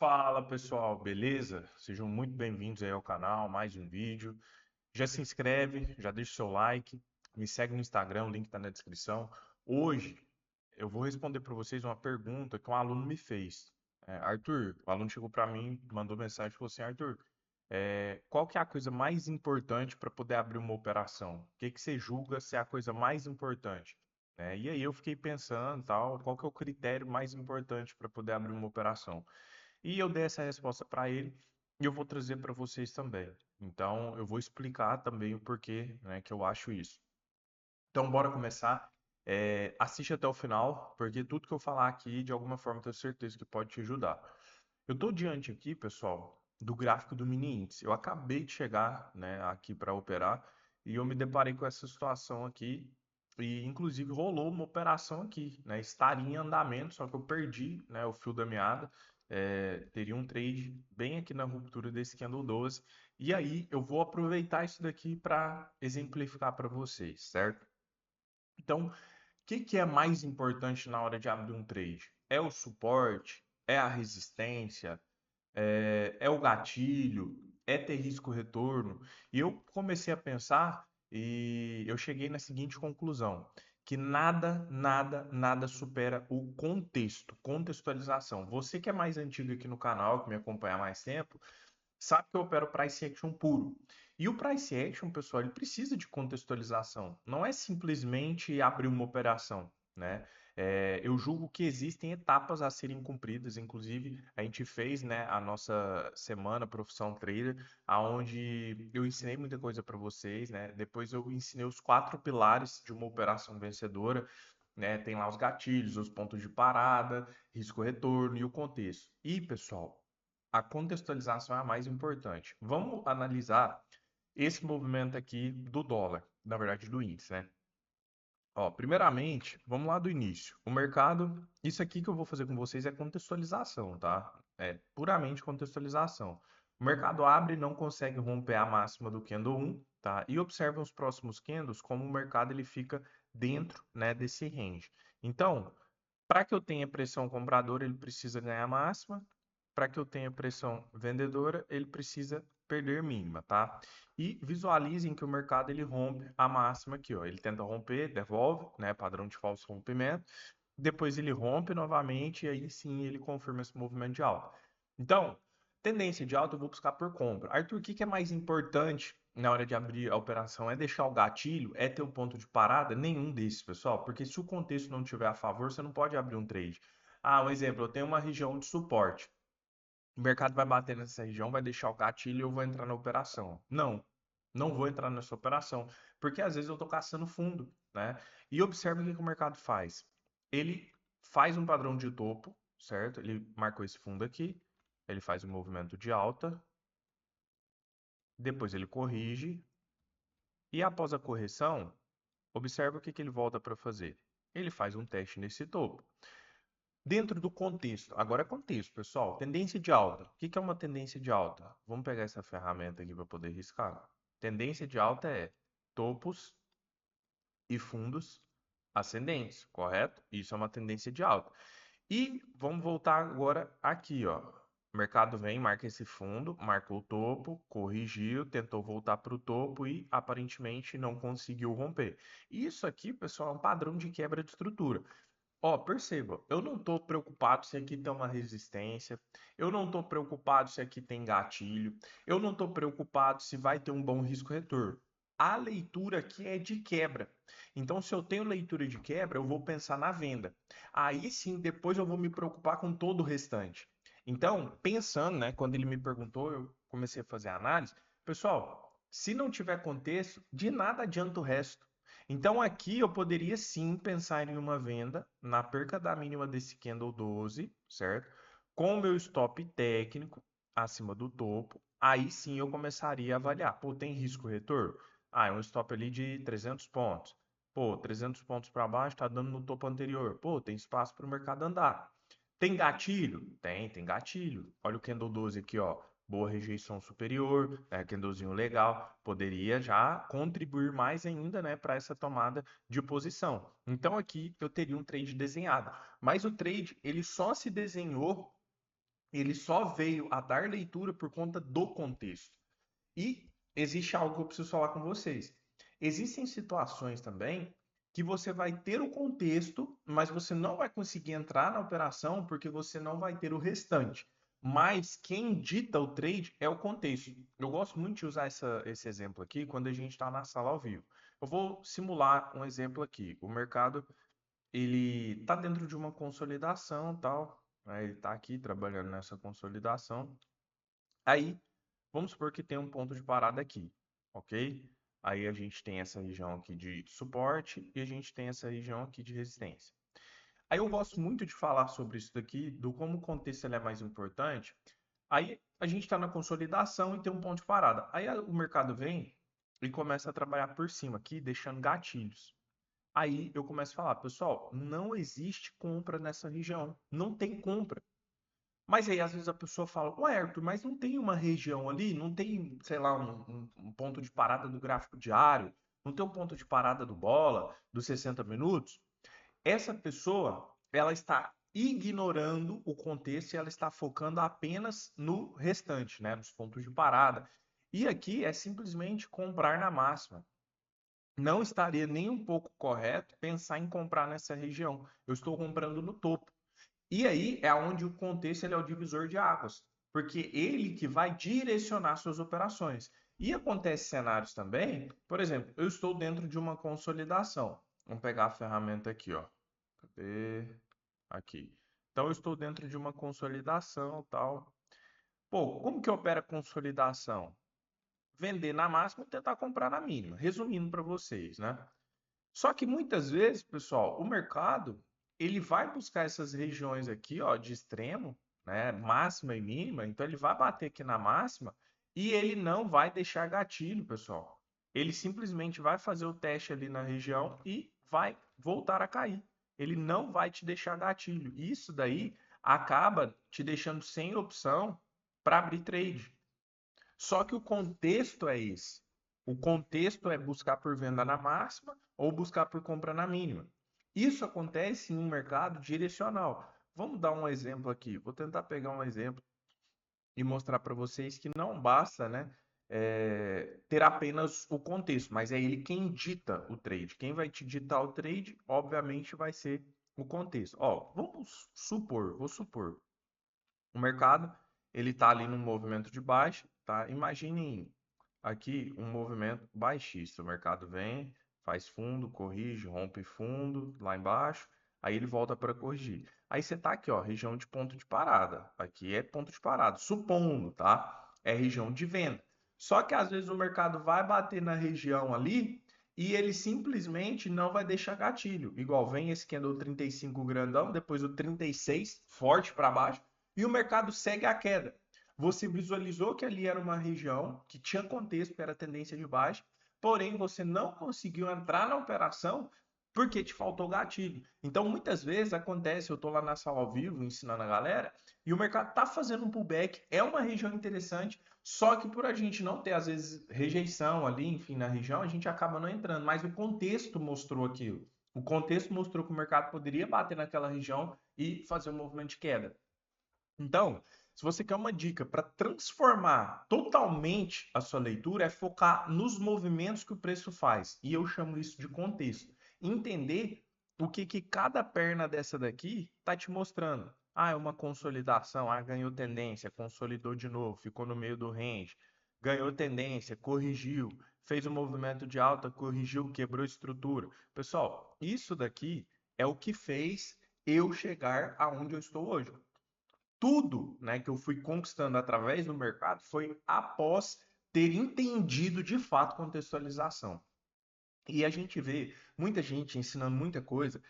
Fala pessoal, beleza? Sejam muito bem-vindos aí ao canal, mais um vídeo. Já se inscreve, já deixa o seu like, me segue no Instagram, o link tá na descrição. Hoje eu vou responder para vocês uma pergunta que um aluno me fez. Arthur, o aluno chegou para mim, mandou mensagem e falou assim: Arthur, qual que é a coisa mais importante para poder abrir uma operação? O que que você julga ser a coisa mais importante? E aí eu fiquei pensando, tal, qual que é o critério mais importante para poder abrir uma operação? E eu dei essa resposta para ele e eu vou trazer para vocês também. Então, eu vou explicar também o porquê, né, que eu acho isso. Então, bora começar. Assiste até o final, porque tudo que eu falar aqui, de alguma forma, eu tenho certeza que pode te ajudar. Eu estou diante aqui, pessoal, do gráfico do mini índice. Eu acabei de chegar, né, aqui para operar e eu me deparei com essa situação aqui. E, inclusive, rolou uma operação aqui, né? Estaria em andamento, só que eu perdi, né, o fio da meada. Teria um trade bem aqui na ruptura desse candle 12. E aí, eu vou aproveitar isso daqui para exemplificar para vocês, certo? Então, o que é mais importante na hora de abrir um trade? É o suporte? É a resistência? É o gatilho? É ter risco-retorno? E eu comecei a pensar e eu cheguei na seguinte conclusão, que nada supera o contexto, contextualização. Você que é mais antigo aqui no canal, que me acompanha há mais tempo, sabe que eu opero price action puro. E o price action, pessoal, ele precisa de contextualização. Não é simplesmente abrir uma operação, né? Eu julgo que existem etapas a serem cumpridas. Inclusive, a gente fez, né, a nossa semana Profissão Trader, aonde eu ensinei muita coisa para vocês, né? Depois eu ensinei os 4 pilares de uma operação vencedora, né? Tem lá os gatilhos, os pontos de parada, risco-retorno e o contexto. E, pessoal, a contextualização é a mais importante. Vamos analisar esse movimento aqui do dólar, na verdade do índice, né? Ó, primeiramente, vamos lá do início. O mercado, isso aqui que eu vou fazer com vocês é contextualização, tá? É puramente contextualização. O mercado abre e não consegue romper a máxima do candle 1, tá? E observa os próximos candles como o mercado ele fica dentro, né, desse range. Então, para que eu tenha pressão compradora, ele precisa ganhar máxima. Para que eu tenha pressão vendedora, ele precisa perder mínima, tá? E visualizem que o mercado ele rompe a máxima aqui, ó. Ele tenta romper, devolve, né? Padrão de falso rompimento. Depois ele rompe novamente e aí sim ele confirma esse movimento de alta. Então, tendência de alta eu vou buscar por compra. Arthur, o que é mais importante na hora de abrir a operação? É deixar o gatilho? É ter o ponto de parada? Nenhum desses, pessoal. Porque se o contexto não estiver a favor, você não pode abrir um trade. Um exemplo, eu tenho uma região de suporte. O mercado vai bater nessa região, vai deixar o gatilho e eu vou entrar na operação. Não, não vou entrar nessa operação, porque às vezes eu estou caçando fundo, né? E observe o que o mercado faz. Ele faz um padrão de topo, certo? Ele marcou esse fundo aqui, ele faz um movimento de alta, depois ele corrige, e após a correção, observe o que ele volta para fazer. Ele faz um teste nesse topo. Dentro do contexto, agora é contexto, pessoal. Tendência de alta. O que é uma tendência de alta? Vamos pegar essa ferramenta aqui para poder riscar. Tendência de alta é topos e fundos ascendentes, correto? Isso é uma tendência de alta. E vamos voltar agora aqui, ó. O mercado vem, marca esse fundo, marcou o topo, corrigiu, tentou voltar para o topo e aparentemente não conseguiu romper. Isso aqui, pessoal, é um padrão de quebra de estrutura. Ó, perceba, eu não estou preocupado se aqui tem uma resistência, eu não estou preocupado se aqui tem gatilho, eu não estou preocupado se vai ter um bom risco-retorno. A leitura aqui é de quebra. Então, se eu tenho leitura de quebra, eu vou pensar na venda. Aí sim, depois eu vou me preocupar com todo o restante. Então, pensando, né, quando ele me perguntou, eu comecei a fazer a análise. Pessoal, se não tiver contexto, de nada adianta o resto. Então aqui eu poderia sim pensar em uma venda na perca da mínima desse candle 12, certo? Com o meu stop técnico acima do topo, aí sim eu começaria a avaliar. Pô, tem risco retorno? É um stop ali de 300 pontos. Pô, 300 pontos para baixo está dando no topo anterior. Pô, tem espaço para o mercado andar. Tem gatilho? Tem gatilho. Olha o candle 12 aqui, ó. Boa rejeição superior, né? Candlezinho legal. Poderia já contribuir mais ainda, né, para essa tomada de posição. Então aqui eu teria um trade desenhado. Mas o trade, ele só se desenhou ele só veio a dar leitura por conta do contexto. E existe algo que eu preciso falar com vocês. Existem situações também que você vai ter o contexto, mas você não vai conseguir entrar na operação porque você não vai ter o restante. Mas quem dita o trade é o contexto. Eu gosto muito de usar esse exemplo aqui quando a gente está na sala ao vivo. Eu vou simular um exemplo aqui. O mercado ele está dentro de uma consolidação, tal, né? Ele está aqui trabalhando nessa consolidação. Aí, vamos supor que tem um ponto de parada aqui, ok? Aí a gente tem essa região aqui de suporte e a gente tem essa região aqui de resistência. Aí eu gosto muito de falar sobre isso daqui, do como o contexto ele é mais importante. Aí a gente está na consolidação e tem um ponto de parada. Aí o mercado vem e começa a trabalhar por cima aqui, deixando gatilhos. Aí eu começo a falar, pessoal, não existe compra nessa região, não tem compra. Mas aí às vezes a pessoa fala, ué, Arthur, mas não tem uma região ali, não tem, sei lá, um ponto de parada do gráfico diário, não tem um ponto de parada do bola, dos 60 minutos? Essa pessoa, ela está ignorando o contexto e ela está focando apenas no restante, né, nos pontos de parada. E aqui é simplesmente comprar na máxima. Não estaria nem um pouco correto pensar em comprar nessa região. Eu estou comprando no topo. E aí é onde o contexto ele é o divisor de águas, porque ele que vai direcionar suas operações. E acontece cenários também, por exemplo, eu estou dentro de uma consolidação. Vamos pegar a ferramenta aqui, ó. Cadê? Aqui. Então eu estou dentro de uma consolidação, tal. Pô, como que opera a consolidação? Vender na máxima e tentar comprar na mínima. Resumindo para vocês, né? Só que muitas vezes, pessoal, o mercado ele vai buscar essas regiões aqui, ó, de extremo, né, máxima e mínima. Então ele vai bater aqui na máxima e ele não vai deixar gatilho, pessoal. Ele simplesmente vai fazer o teste ali na região e vai voltar a cair. Ele não vai te deixar gatilho. Isso daí acaba te deixando sem opção para abrir trade. Só que o contexto é esse. O contexto é buscar por venda na máxima ou buscar por compra na mínima. Isso acontece em um mercado direcional. Vamos dar um exemplo aqui. Vou tentar pegar um exemplo e mostrar para vocês que não basta, né, ter apenas o contexto, mas é ele quem dita o trade. Quem vai te ditar o trade, obviamente, vai ser o contexto. Ó, vou supor, o mercado ele está ali num movimento de baixa, tá? Imaginem aqui um movimento baixista. O mercado vem, faz fundo, corrige, rompe fundo lá embaixo, aí ele volta para corrigir. Aí você tá aqui, ó, região de ponto de parada. Aqui é ponto de parada, supondo, tá? É região de venda. Só que às vezes o mercado vai bater na região ali e ele simplesmente não vai deixar gatilho. Igual vem esse candle 35 grandão, depois o 36 forte para baixo e o mercado segue a queda. Você visualizou que ali era uma região que tinha contexto, que era tendência de baixa, porém você não conseguiu entrar na operação porque te faltou gatilho. Então, muitas vezes acontece, eu estou lá na sala ao vivo ensinando a galera, e o mercado está fazendo um pullback, é uma região interessante, só que por a gente não ter, às vezes, rejeição ali, enfim, na região, a gente acaba não entrando, mas o contexto mostrou aquilo. O contexto mostrou que o mercado poderia bater naquela região e fazer um movimento de queda. Então, se você quer uma dica para transformar totalmente a sua leitura, é focar nos movimentos que o preço faz. E eu chamo isso de contexto. Entender o que cada perna dessa daqui está te mostrando. Ah, é uma consolidação, ah, ganhou tendência, consolidou de novo, ficou no meio do range, ganhou tendência, corrigiu, fez um movimento de alta, corrigiu, quebrou estrutura. Pessoal, isso daqui é o que fez eu chegar aonde eu estou hoje. Tudo, né, que eu fui conquistando através do mercado foi após ter entendido de fato contextualização. E a gente vê muita gente ensinando muita coisa.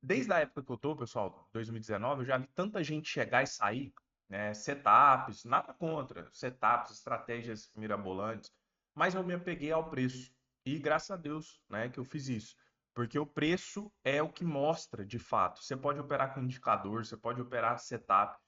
Desde a época que eu tô, pessoal, 2019, eu já vi tanta gente chegar e sair, né, setups, nada contra, setups, estratégias mirabolantes, mas eu me apeguei ao preço. E graças a Deus, né, que eu fiz isso. Porque o preço é o que mostra de fato. Você pode operar com indicador, você pode operar setup,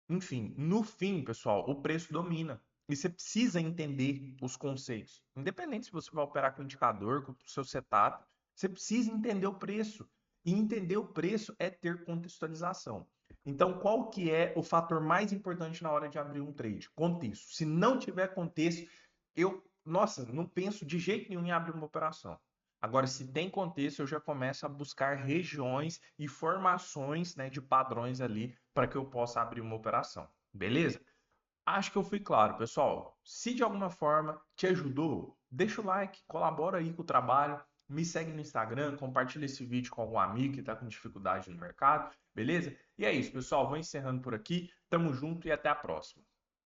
enfim, no fim, pessoal, o preço domina. E você precisa entender os conceitos. Independente se você vai operar com indicador, com o seu setup, você precisa entender o preço. E entender o preço é ter contextualização. Então, qual que é o fator mais importante na hora de abrir um trade? Contexto. Se não tiver contexto, nossa, não penso de jeito nenhum em abrir uma operação. Agora, se tem contexto, eu já começo a buscar regiões e formações, né, de padrões ali para que eu possa abrir uma operação. Beleza? Acho que eu fui claro, pessoal. Se de alguma forma te ajudou, deixa o like, colabora aí com o trabalho, me segue no Instagram, compartilha esse vídeo com algum amigo que está com dificuldade no mercado, beleza? E é isso, pessoal. Vou encerrando por aqui. Tamo junto e até a próxima.